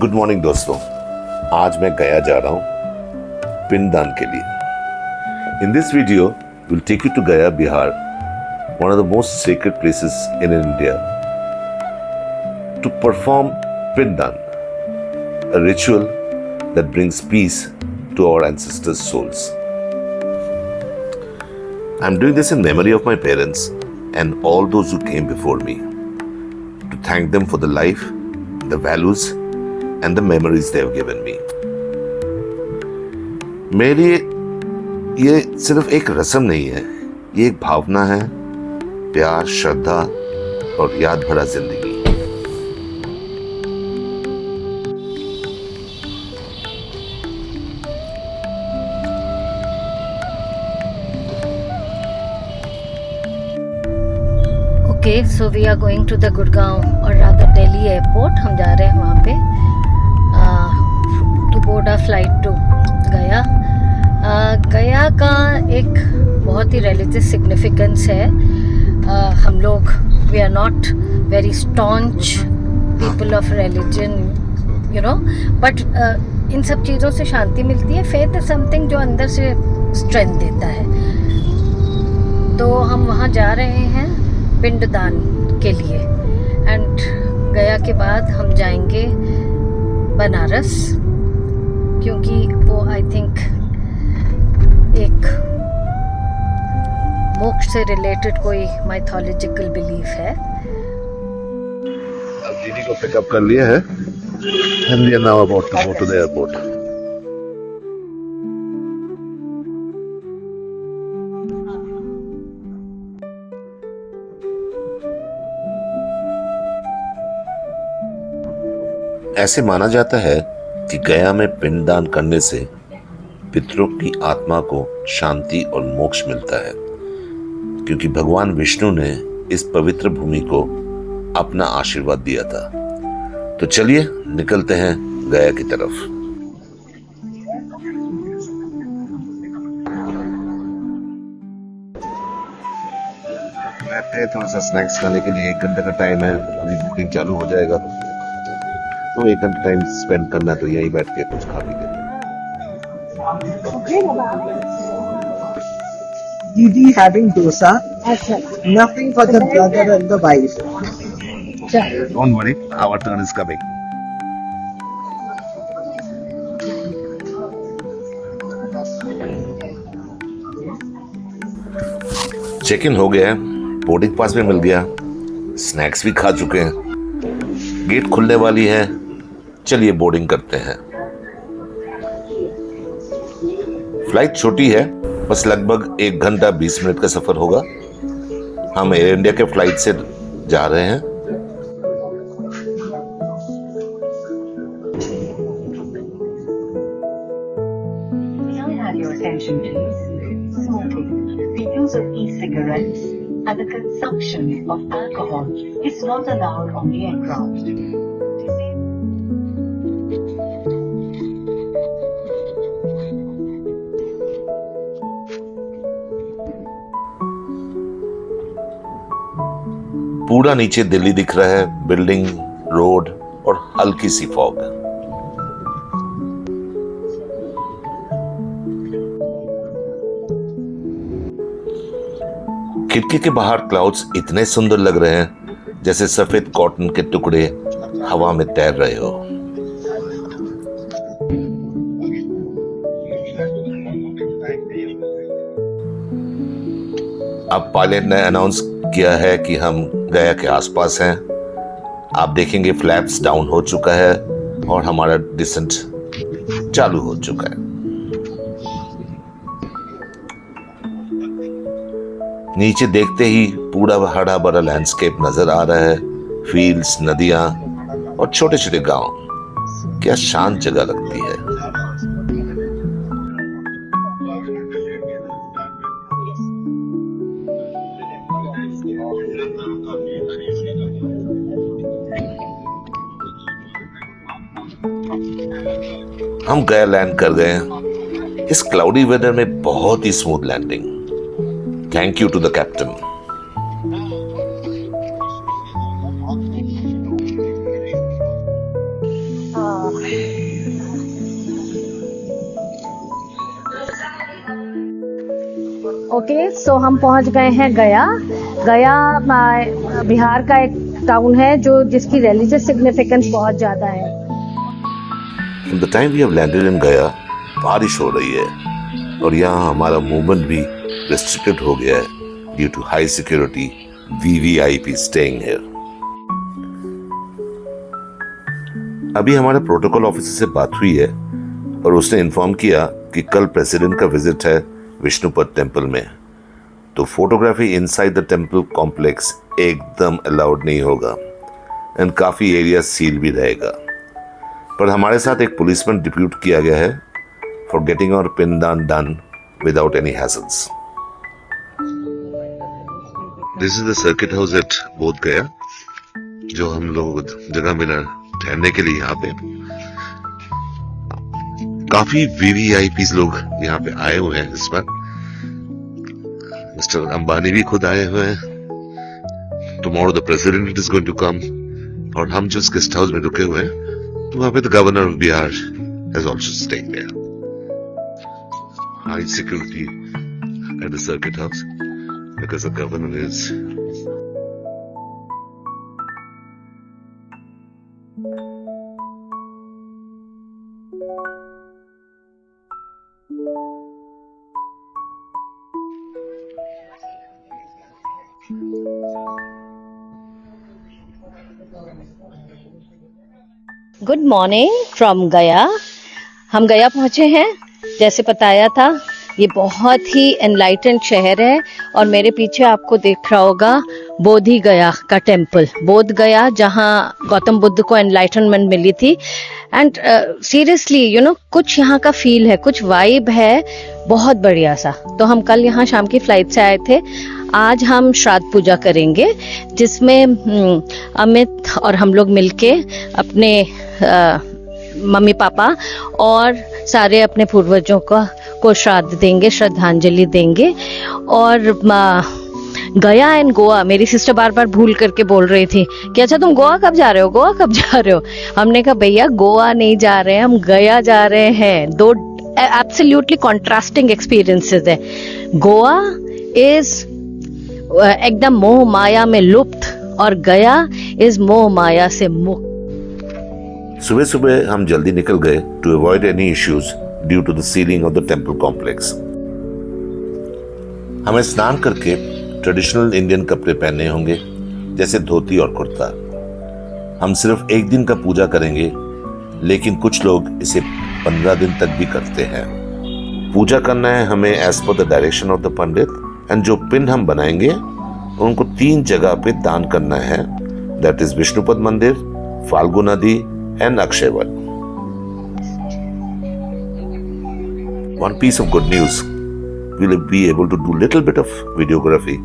Good morning दोस्तों, आज मैं गया जा रहा हूँ पिंड दान के लिए। In this video will take you to Gaya, Bihar, one of the most sacred places in India, to perform pind daan, a ritual that brings peace to our ancestors' souls. I'm doing this in memory of my parents and all those who came before me, to thank them for the life, the values and the memories they have given me. मेरे लिए ये सिर्फ एक रस्म नहीं है, ये एक भावना है, प्यार, श्रद्धा और याद भरा जिंदगी। Okay, so we are going to the Gurgaon or rather Delhi airport. हम जा रहे हैं वहाँ पे to board a flight to गया। गया का एक बहुत ही religious significance है। हम लोग we are not very staunch people of religion, you know, but इन सब चीज़ों से शांति मिलती है। Faith is something जो अंदर से strength देता है। तो हम वहाँ जा रहे हैं पिंड दान के लिए, एंड गया के बाद हम जाएंगे बनारस, क्योंकि वो आई थिंक एक मोक्ष से रिलेटेड कोई माइथोलॉजिकल बिलीफ है। अब दीदी को पिकअप कर लिया है and we are now about to go to the airport. ऐसे माना जाता है कि गया में पिंड दान करने से पितरों की आत्मा को शांति और मोक्ष मिलता है, क्योंकि भगवान विष्णु ने इस पवित्र भूमि को अपना आशीर्वाद दिया था। तो चलिए निकलते हैं गया की तरफ। बैठते हैं, थोड़ा सा स्नैक्स खाने के लिए। 1 घंटे का टाइम है, अभी बुकिंग चालू हो जाएगा, तो 1 घंटा टाइम स्पेंड करना, तो यहीं बैठ के कुछ खा पी लेते हैं। Didi having dosa. Nothing for the brother and the wife. Don't worry, our turn is coming. Check in हो गया है, बोर्डिंग पास भी मिल गया, स्नैक्स भी खा चुके हैं, गेट खुलने वाली है। चलिए बोर्डिंग करते हैं। फ्लाइट छोटी है, बस लगभग 1 घंटा 20 मिनट का सफर होगा। हम एयर इंडिया के फ्लाइट से जा रहे हैं। The use of e-cigarettes and the consumption of alcohol is not allowed on the aircraft. पूरा नीचे दिल्ली दिख रहा है, बिल्डिंग, रोड और हल्की सी फॉग। खिड़की के बाहर क्लाउड्स इतने सुंदर लग रहे हैं जैसे सफेद कॉटन के टुकड़े हवा में तैर रहे हो। अब पायलट ने अनाउंस किया है कि हम गया के आसपास हैं। आप देखेंगे फ्लैप्स डाउन हो चुका है और हमारा डिसेंट चालू हो चुका है। नीचे देखते ही पूरा हरा भरा लैंडस्केप नजर आ रहा है, फील्ड्स, नदियां और छोटे छोटे गांव। क्या शांत जगह लगती है। हम गया लैंड कर गए हैं। इस क्लाउडी वेदर में बहुत ही smooth landing. Thank you to the captain. Okay, so हम पहुंच गए हैं गया। गया बिहार का एक टाउन है जो जिसकी रिलीजियस सिग्निफिकेंस बहुत ज़्यादा है। From the time we have landed in Gaya, बारिश हो रही है और यहाँ हमारा मूवमेंट भी restricted हो गया है due to high security VVIP staying here. अभी हमारे प्रोटोकॉल ऑफिसर से बात हुई है और उसने इन्फॉर्म किया कि कल प्रेसिडेंट का विजिट है विष्णुपद टेम्पल में, तो photography inside the temple complex एकदम अलाउड नहीं होगा एंड काफ़ी एरिया सील भी रहेगा। पर हमारे साथ एक पुलिसमैन डिप्यूट किया गया है for getting our pind daan done without any hassles. This is the circuit house at Bodh Gaya, जो हम लोग जगह मिला ठहरने के लिए। यहाँ पे काफी वीवीआईपी लोग यहाँ पे आए हुए हैं इस बार। मिस्टर अंबानी भी खुद आए हुए हैं। Tomorrow the president is going to come. और हम जिस गेस्ट हाउस में रुके हुए हैं तो वहां पे the governor of Bihar has also staying there. High security at the circuit house because the governor is good morning from Gaya. हम गया पहुंचे हैं, जैसे बताया था ये बहुत ही एनलाइटेंड शहर है और मेरे पीछे आपको दिख रहा होगा बोधि गया का टेम्पल, बोध गया, जहाँ गौतम बुद्ध को एनलाइटनमेंट मिली थी। एंड सीरियसली कुछ यहाँ का फील है, कुछ वाइब है बहुत बढ़िया सा। तो हम कल यहाँ शाम की फ्लाइट से आए थे। आज हम श्राद्ध पूजा करेंगे जिसमें अमित और हम लोग मिलके अपने मम्मी पापा और सारे अपने पूर्वजों को श्राद्ध देंगे, श्रद्धांजलि देंगे। और गया एंड गोवा, मेरी सिस्टर बार बार भूल करके बोल रही थी कि अच्छा तुम गोवा कब जा रहे हो, गोवा कब जा रहे हो। हमने कहा भैया गोवा नहीं जा रहे हैं, हम गया जा रहे हैं। दो एब्सोल्युटली कॉन्ट्रास्टिंग एक्सपीरियंसेस है। गोवा इज एकदम मोह माया में लुप्त और गया इज मोह माया से मुक्त। सुबह सुबह हम जल्दी निकल गए to avoid any issues due to the sealing of the temple complex. हमें स्नान करके ट्रेडिशनल इंडियन कपड़े पहनने होंगे, जैसे धोती और कुर्ता। हम सिर्फ एक दिन का पूजा करेंगे, लेकिन कुछ लोग इसे 15 दिन तक भी करते हैं। पूजा करना है हमें as per the direction of the pandit, and जो पिंड हम बनाएंगे उनको 3 जगह पे दान करना है, दैट इज विष्णुपद मंदिर, फाल्गु नदी and Akshayvat. One piece of good news, we will be able to do little bit of videography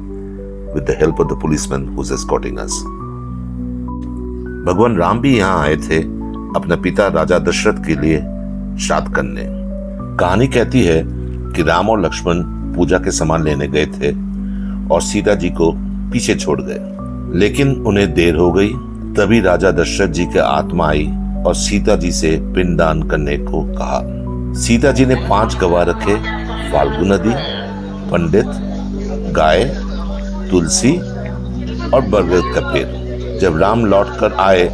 with the help of the policeman who's escorting us. भगवान राम भी यहाँ आए थे अपने पिता राजा दशरथ के लिए श्राद्ध करने। कहानी कहती है कि राम और लक्ष्मण पूजा के सामान लेने गए थे और सीता जी को पीछे छोड़ गए, लेकिन उन्हें देर हो गई। तभी राजा दशरथ जी की आत्मा आई और सीता जी से पिंड दान करने को कहा। सीता जी ने 5 गवाह रखे, फाल्गु नदी, पंडित, गाय, तुलसी और बरगद का पेड़। जब राम लौट कर आए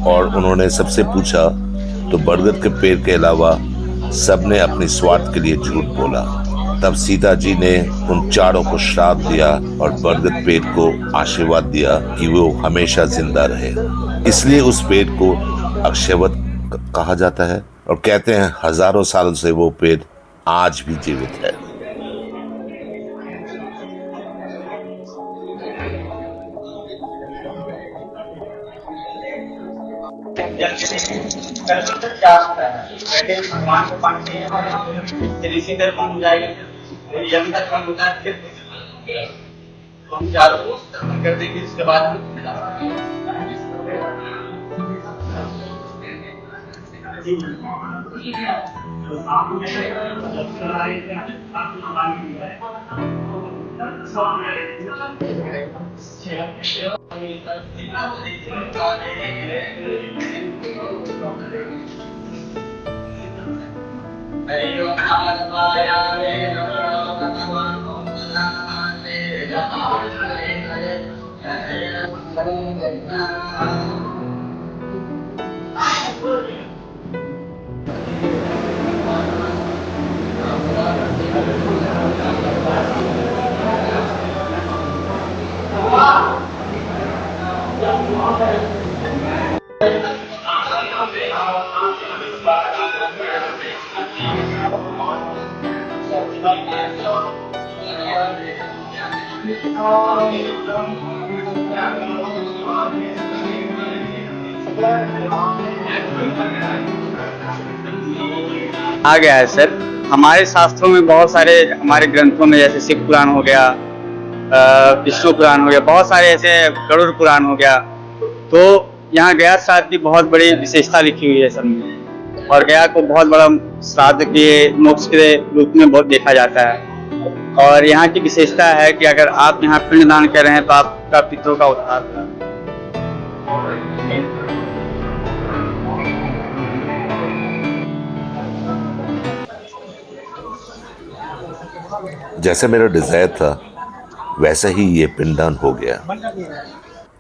और उन्होंने सबसे पूछा तो बरगद के पेड़ के अलावा सबने अपने स्वार्थ के लिए झूठ बोला। तब सीता जी ने उन चारों को श्राप दिया और बरगद पेड़ को आशीर्वाद दिया कि वो हमेशा जिंदा रहे। इसलिए उस पेड़ को अक्षयवट कहा जाता है और कहते हैं हजारों साल से वो पेड़ आज भी जीवित है। भगवान को पानी इसी तरह बन जाएगी, यम तक हम उतार के हम चारों को कर देंगे। इसके बाद आ गया है सर। हमारे शास्त्रों में बहुत सारे, हमारे ग्रंथों में जैसे शिव पुराण हो गया, विष्णु पुराण हो गया, बहुत सारे ऐसे, गरुड़ पुराण हो गया। तो यहाँ गया श्राद्ध की बहुत बड़ी विशेषता लिखी हुई है सर में, और गया को बहुत बड़ा श्राद्ध के मोक्ष के रूप में बहुत देखा जाता है। और यहाँ की विशेषता है कि अगर आप यहाँ पिंड दान कर रहे हैं तो आपका पितरों का उद्धार होगा। जैसे मेरा डिजायर था वैसा ही ये पिंडदान हो गया।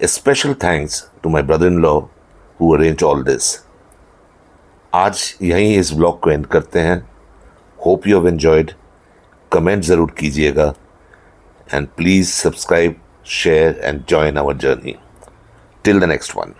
A special thanks to my brother-in-law who arranged all this. आज यहीं इस ब्लॉग को एंड करते हैं। Hope you have enjoyed. Comment ज़रूर कीजिएगा and please subscribe, share and join our journey. Till the next one.